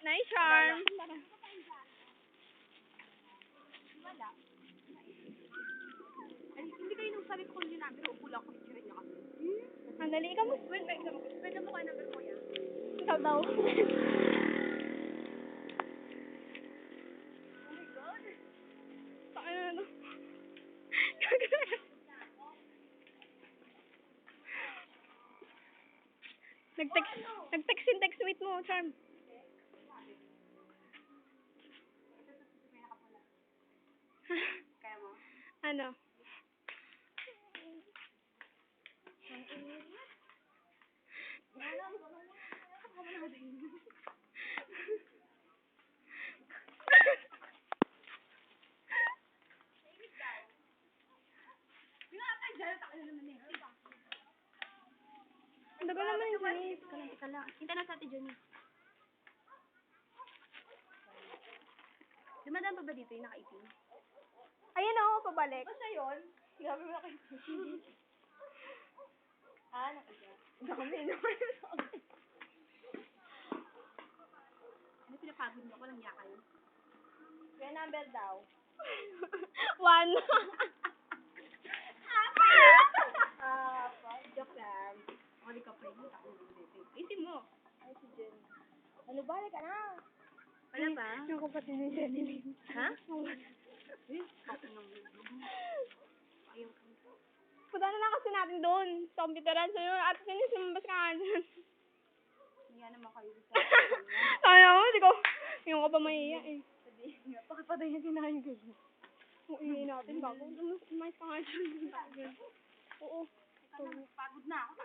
Nice charm. Ay, hindi kayo nung sabi ko kung yung number, upula ko yung niya kasi. Ang dali ka mo. Pwede mo kayo number ko yan. Ikaw daw. Ano? Nag-text yung text mate mo, Charm. Kaya mo? Ano? Ang dagal naman yung sinis. Ika lang. Hinta na sa ate Johnny. Dumadaan pa ba dito yung nakaitim? Ayun o, pabalik. Basta yun. Grabe mo nakaitim. Nakaitim. Dami naman yung sa akin. Ano pinapagod mo? Walang yakay. Your number daw. 1. Joke lang. Ako di ka pregnant. Ako isim mo. Ay, si Jen. Ano ba? Ka na. Wala pa? Yung kapatid ni Jenny. Ha? Ako nang ayaw ka. Punta na lang kasi natin doon. Sa computeran. So yun, at sinis, lumabas ka nga dyan. Hindi naman kayo sa Ayaw mo, di ko. Yung ka pa mahiya eh. sabihin nga. Pakipatay niya sinahin ko. Kung ingay natin, bago. Umayos ka nga dyan. Oo. Pagod na ako.